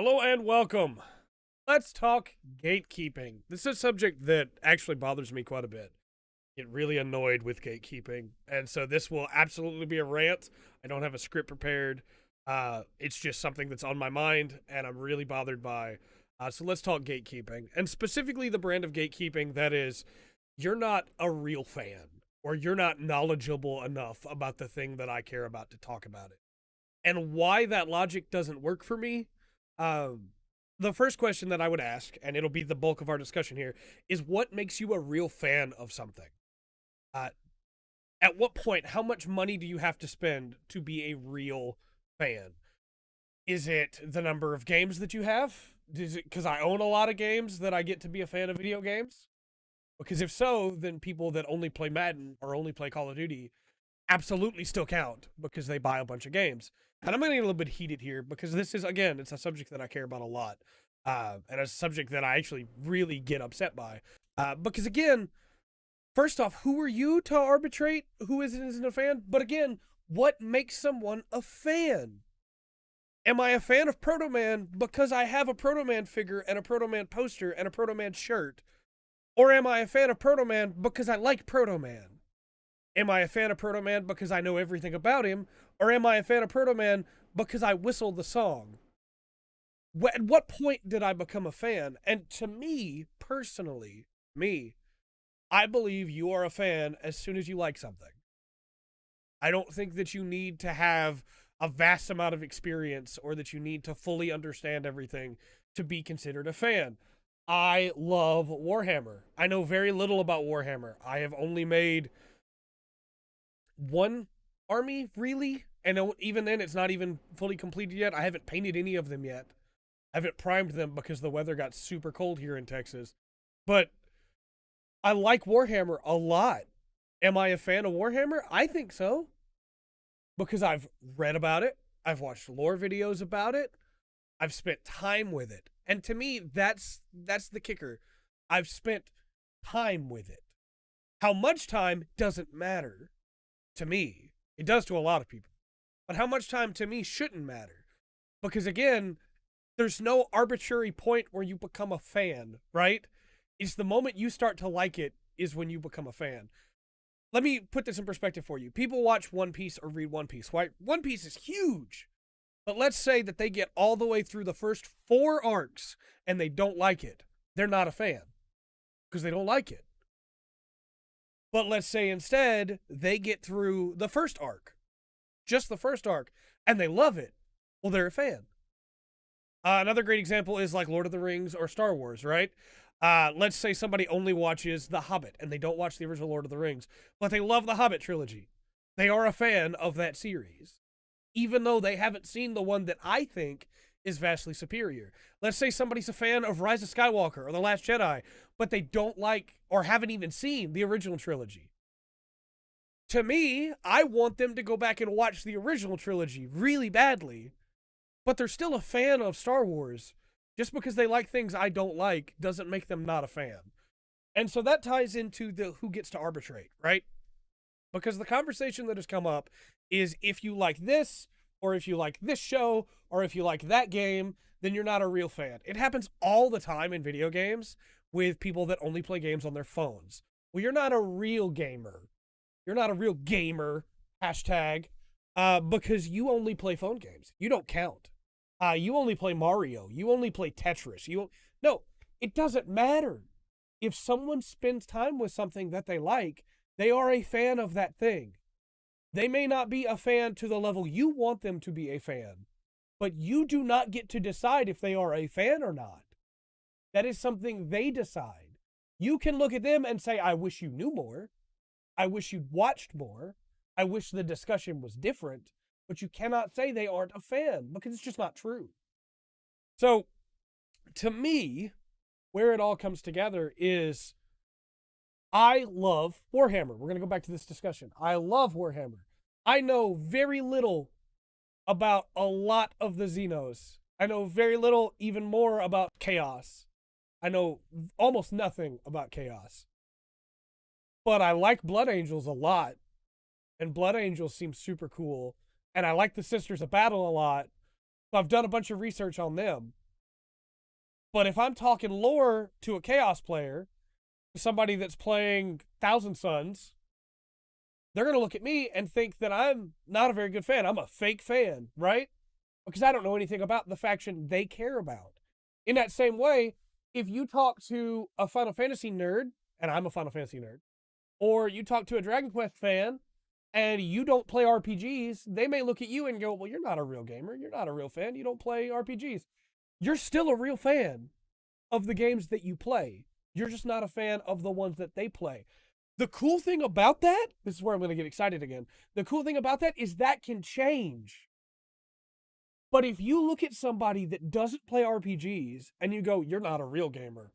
Hello and welcome. Let's talk gatekeeping. This is a subject that actually bothers me quite a bit. Get really annoyed with gatekeeping, and so this will absolutely be a rant. I don't have a script prepared. It's just something that's on my mind, and I'm really bothered by. So let's talk gatekeeping, and specifically the brand of gatekeeping that is, you're not a real fan, or you're not knowledgeable enough about the thing that I care about to talk about it. And why that logic doesn't work for me. Um, the first question that I would ask, and it'll be the bulk of our discussion here, is what makes you a real fan of something? Uh, at what point, how much money do you have to spend to be a real fan? Is it the number of games that you have? Is it because I own a lot of games that I get to be a fan of video games? Because if so, then people that only play Madden or only play Call of Duty absolutely still count because they buy a bunch of games. And I'm getting a little bit heated here because this is, again, it's a subject that I care about a lot. And a subject that I actually really get upset by. Because, again, first off, who are you to arbitrate who isn't a fan? But, again, what makes someone a fan? Am I a fan of Proto Man because I have a Proto Man figure and a Proto Man poster and a Proto Man shirt? Or am I a fan of Proto Man because I like Proto Man? Am I a fan of Proto Man because I know everything about him? Or am I a fan of Proto Man because I whistled the song? At what point did I become a fan? And to me, personally, I believe you are a fan as soon as you like something. I don't think that you need to have a vast amount of experience or that you need to fully understand everything to be considered a fan. I love Warhammer. I know very little about Warhammer. I have only made one army, really, and even then it's not even fully completed yet. I haven't painted any of them yet. I haven't primed them because the weather got super cold here in Texas. But I like Warhammer a lot. Am I a fan of Warhammer? I think so. Because I've read about it. I've watched lore videos about it. I've spent time with it. And to me, that's the kicker. I've spent time with it. How much time doesn't matter to me. It does to a lot of people. But how much time to me shouldn't matter. Because again, there's no arbitrary point where you become a fan, right? It's the moment you start to like it is when you become a fan. Let me put this in perspective for you. People watch One Piece or read One Piece. Why? One Piece is huge. But let's say that they get all the way through the first 4 arcs and they don't like it. They're not a fan because they don't like it. But let's say instead they get through the first arc, just the first arc, and they love it. Well, they're a fan. Another great example is like Lord of the Rings or Star Wars, right? Let's say somebody only watches The Hobbit and they don't watch the original Lord of the Rings, but they love the Hobbit trilogy. They are a fan of that series, even though they haven't seen the one that I think is vastly superior. Let's say somebody's a fan of Rise of Skywalker or The Last Jedi, but they don't like or haven't even seen the original trilogy. To me, I want them to go back and watch the original trilogy really badly, but they're still a fan of Star Wars. Just because they like things I don't like doesn't make them not a fan. And so that ties into the who gets to arbitrate, right? Because the conversation that has come up is if you like this, or if you like this show, or if you like that game, then you're not a real fan. It happens all the time in video games with people that only play games on their phones. Well, you're not a real gamer. You're not a real gamer, hashtag, because you only play phone games. You don't count. You only play Mario. You only play Tetris. No, it doesn't matter. If someone spends time with something that they like, they are a fan of that thing. They may not be a fan to the level you want them to be a fan, but you do not get to decide if they are a fan or not. That is something they decide. You can look at them and say, I wish you knew more. I wish you'd watched more. I wish the discussion was different. But you cannot say they aren't a fan because it's just not true. So, to me, where it all comes together is I love Warhammer. We're going to go back to this discussion. I love Warhammer. I know very little about a lot of the Xenos. I know very little, even more about Chaos. I know almost nothing about Chaos. But I like Blood Angels a lot. And Blood Angels seem super cool. And I like the Sisters of Battle a lot. So I've done a bunch of research on them. But if I'm talking lore to a Chaos player, somebody that's playing Thousand Suns, they're going to look at me and think that I'm not a very good fan. I'm a fake fan, right? Because I don't know anything about the faction they care about. In that same way, if you talk to a Final Fantasy nerd, and I'm a Final Fantasy nerd, or you talk to a Dragon Quest fan and you don't play RPGs, they may look at you and go, well, you're not a real gamer. You're not a real fan. You don't play RPGs. You're still a real fan of the games that you play. You're just not a fan of the ones that they play. The cool thing about that, this is where I'm going to get excited again. The cool thing about that is that can change. But if you look at somebody that doesn't play RPGs and you go, you're not a real gamer,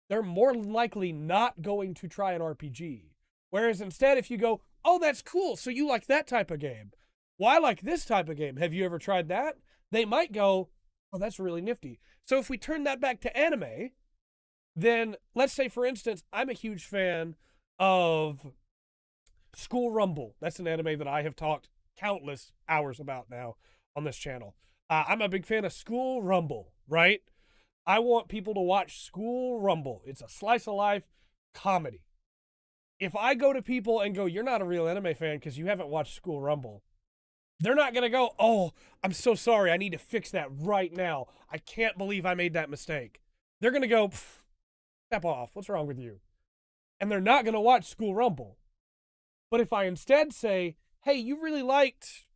they're more likely not going to try an RPG. Whereas instead, if you go, oh, that's cool, so you like that type of game. Well, I like this type of game. Have you ever tried that? They might go, oh, that's really nifty. So if we turn that back to anime, then let's say, for instance, I'm a huge fan of School Rumble. That's an anime that I have talked countless hours about now on this channel. I'm a big fan of School Rumble, right? I want people to watch School Rumble. It's a slice of life comedy. If I go to people and go, you're not a real anime fan because you haven't watched School Rumble, they're not going to go, oh, I'm so sorry. I need to fix that right now. I can't believe I made that mistake. They're going to go, step off. What's wrong with you? And they're not going to watch School Rumble. But if I instead say, hey, you really liked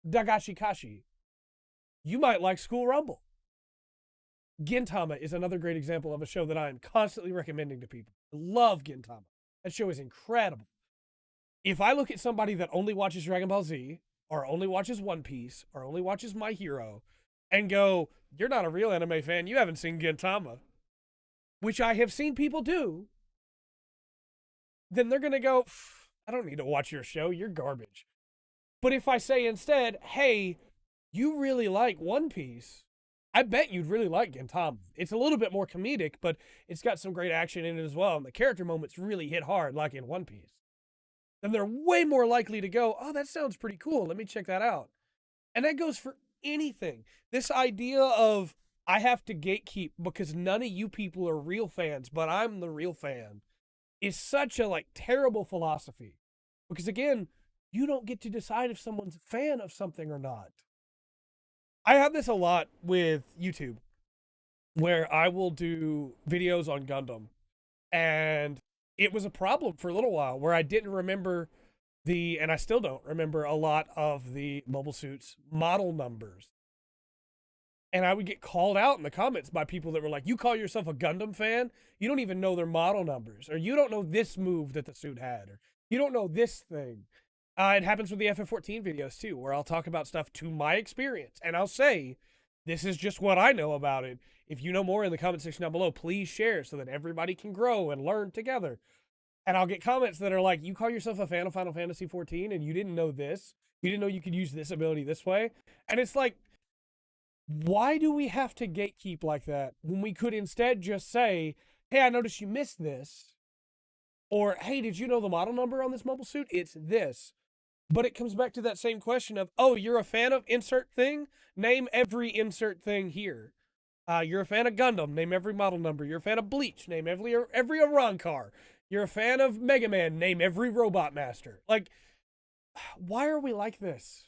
Dagashi Kashi, you might like School Rumble. Gintama is another great example of a show that I am constantly recommending to people. I love Gintama. That show is incredible. If I look at somebody that only watches Dragon Ball Z, or only watches One Piece, or only watches My Hero, and go, you're not a real anime fan, you haven't seen Gintama, which I have seen people do, then they're going to go, I don't need to watch your show, you're garbage. But if I say instead, hey, you really like One Piece, I bet you'd really like Gintama. It's a little bit more comedic, but it's got some great action in it as well, and the character moments really hit hard, like in One Piece. Then they're way more likely to go, oh, that sounds pretty cool. Let me check that out. And that goes for anything. This idea of, I have to gatekeep because none of you people are real fans, but I'm the real fan, is such a terrible philosophy. Because again, you don't get to decide if someone's a fan of something or not. I have this a lot with YouTube, where I will do videos on Gundam. And it was a problem for a little while where I didn't remember and I still don't remember a lot of the Mobile Suits model numbers. And I would get called out in the comments by people that were like, you call yourself a Gundam fan? You don't even know their model numbers. Or you don't know this move that the suit had. Or you don't know this thing. It happens with the FF14 videos too, where I'll talk about stuff to my experience. And I'll say, this is just what I know about it. If you know more in the comment section down below, please share so that everybody can grow and learn together. And I'll get comments that are like, you call yourself a fan of Final Fantasy 14 and you didn't know this? You didn't know you could use this ability this way? And it's like, why do we have to gatekeep like that when we could instead just say, hey, I noticed you missed this. Or, hey, did you know the model number on this mobile suit? It's this. But it comes back to that same question of, oh, you're a fan of insert thing? Name every insert thing here. You're a fan of Gundam? Name every model number. You're a fan of Bleach? Name every Iran car. You're a fan of Mega Man? Name every Robot Master. Like, why are we like this?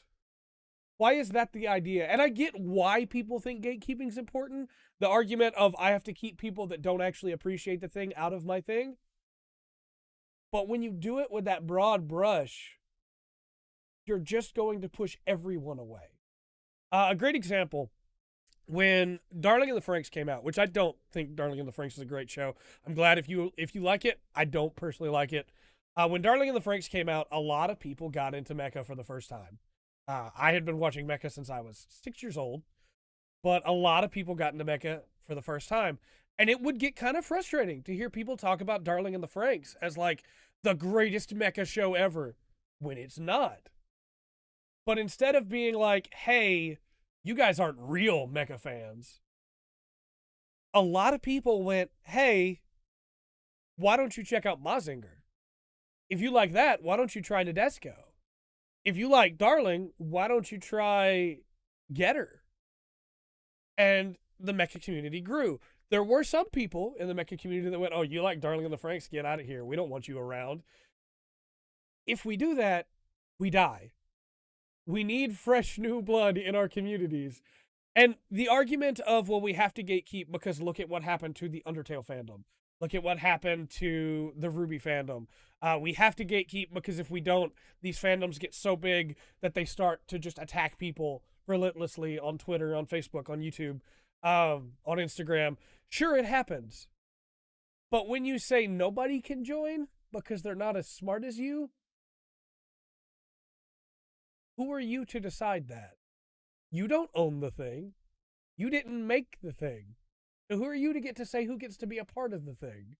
Why is that the idea? And I get why people think gatekeeping is important. The argument of, I have to keep people that don't actually appreciate the thing out of my thing. But when you do it with that broad brush, you're just going to push everyone away. A great example, when Darling in the Franxx came out, which I don't think Darling in the Franxx is a great show. I'm glad if you like it. I don't personally like it. When Darling in the Franxx came out, a lot of people got into mecha for the first time. I had been watching mecha since I was 6 years old, but a lot of people got into mecha for the first time. And it would get kind of frustrating to hear people talk about Darling in the Franxx as like the greatest mecha show ever, when it's not. But instead of being like, hey, you guys aren't real mecha fans, a lot of people went, hey, why don't you check out Mazinger? If you like that, why don't you try Nadesco? If you like Darling, why don't you try Getter? And the mecha community grew. There were some people in the mecha community that went, "Oh, you like Darling and the Franks? Get out of here. We don't want you around." If we do that, we die. We need fresh new blood in our communities. And the argument of, well, we have to gatekeep because look at what happened to the Undertale fandom. Look at what happened to the Ruby fandom. We have to gatekeep because if we don't, these fandoms get so big that they start to just attack people relentlessly on Twitter, on Facebook, on YouTube, on Instagram. Sure, it happens. But when you say nobody can join because they're not as smart as you, who are you to decide that? You don't own the thing. You didn't make the thing. So who are you to get to say who gets to be a part of the thing?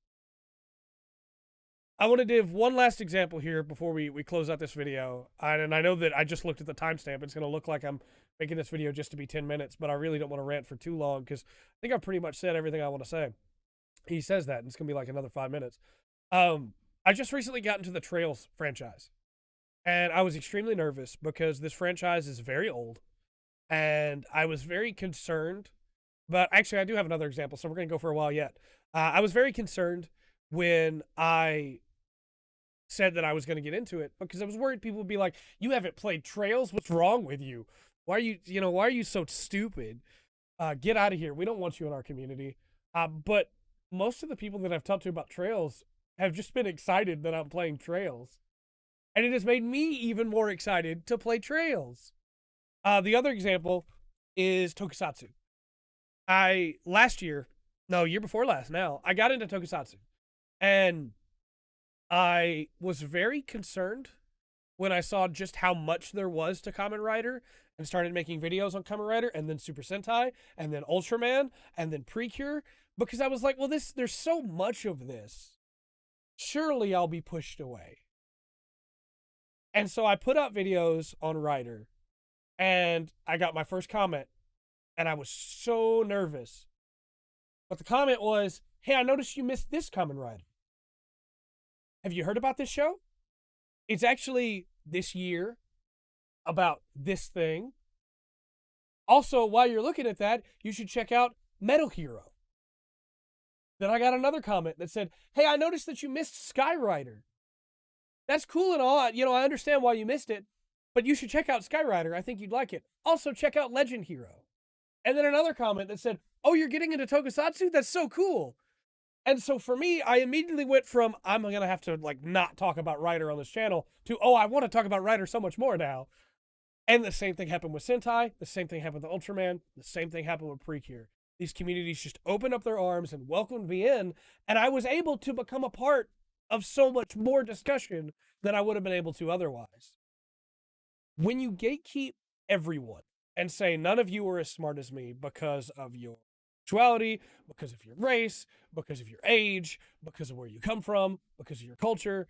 I want to give one last example here before we close out this video. And I know that I just looked at the timestamp. It's going to look like I'm making this video just to be 10 minutes, but I really don't want to rant for too long because I think I've pretty much said everything I want to say. He says that, and it's going to be like another 5 minutes. I just recently got into the Trails franchise, and I was extremely nervous because this franchise is very old, and I was very concerned. But actually, I do have another example, so we're going to go for a while yet. I was very concerned when I said that I was going to get into it because I was worried people would be like, "You haven't played Trails? What's wrong with you? Why are you so stupid? Get out of here. We don't want you in our community." But most of the people that I've talked to about Trails have just been excited that I'm playing Trails. And it has made me even more excited to play Trails. The other example is Tokusatsu. Year before last now, I got into Tokusatsu. And I was very concerned when I saw just how much there was to Kamen Rider and started making videos on Kamen Rider and then Super Sentai and then Ultraman and then Precure, because I was like, well, there's so much of this. Surely I'll be pushed away. And so I put out videos on Rider and I got my first comment and I was so nervous. But the comment was, "Hey, I noticed you missed this Kamen Rider. Have you heard about this show? It's actually this year about this thing. Also, while you're looking at that, you should check out Metal Hero." Then I got another comment that said, "Hey, I noticed that you missed Sky Rider. That's cool and all. I understand why you missed it, but you should check out Sky Rider. I think you'd like it. Also, check out Legend Hero." And then another comment that said, "Oh, you're getting into Tokusatsu? That's so cool." And so for me, I immediately went from, I'm going to have to not talk about Rider on this channel to, oh, I want to talk about Rider so much more now. And the same thing happened with Sentai. The same thing happened with Ultraman. The same thing happened with Precure. These communities just opened up their arms and welcomed me in. And I was able to become a part of so much more discussion than I would have been able to otherwise. When you gatekeep everyone and say, none of you are as smart as me because of your sexuality, because of your race, because of your age, because of where you come from, because of your culture,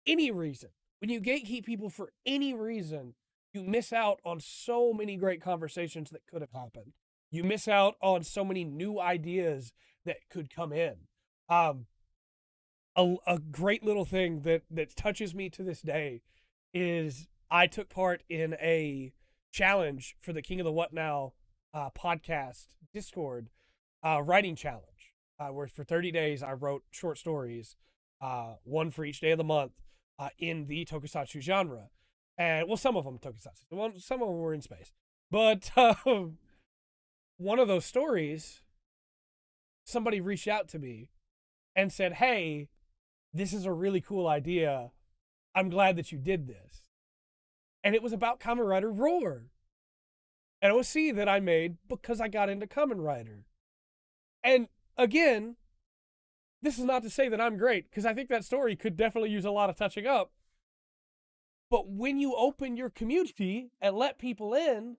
any reason. When you gatekeep people for any reason, you miss out on so many great conversations that could have happened. You miss out on so many new ideas that could come in. A great little thing that touches me to this day is I took part in a challenge for the King of the What Now podcast Discord writing challenge, where for 30 days I wrote short stories, one for each day of the month, in the Tokusatsu genre. And well, some of them Tokusatsu, some of them were in space. But one of those stories, somebody reached out to me and said, "Hey, this is a really cool idea. I'm glad that you did this." And it was about Kamen Rider Roar, an OC that I made because I got into Kamen Rider. And again, this is not to say that I'm great, because I think that story could definitely use a lot of touching up. But when you open your community and let people in,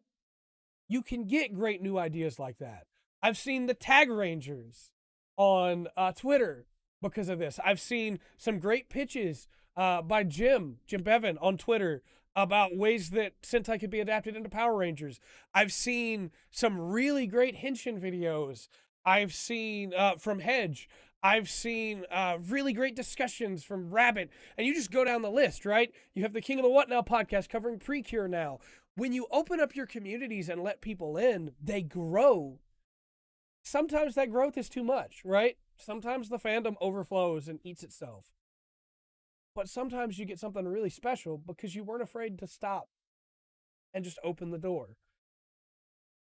you can get great new ideas like that. I've seen the Tag Rangers on Twitter because of this. I've seen some great pitches by Jim Bevan on Twitter about ways that Sentai could be adapted into Power Rangers. I've seen some really great Henshin videos. I've seen from Hedge. I've seen really great discussions from Rabbit. And you just go down the list, right? You have the King of the What Now podcast covering Precure now. When you open up your communities and let people in, they grow. sometimes that growth is too much, right? Sometimes the fandom overflows and eats itself. But sometimes you get something really special because you weren't afraid to stop and just open the door.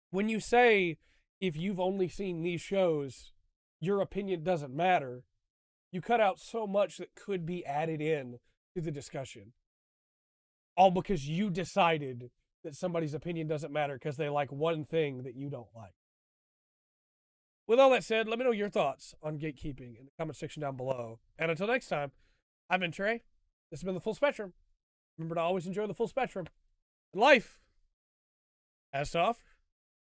When you say, if you've only seen these shows, your opinion doesn't matter, you cut out so much that could be added in to the discussion. All because you decided that somebody's opinion doesn't matter because they like one thing that you don't like. With all that said, let me know your thoughts on gatekeeping in the comment section down below. And until next time, I've been Trey. This has been The Full Spectrum. Remember to always enjoy the full spectrum. Life as tough.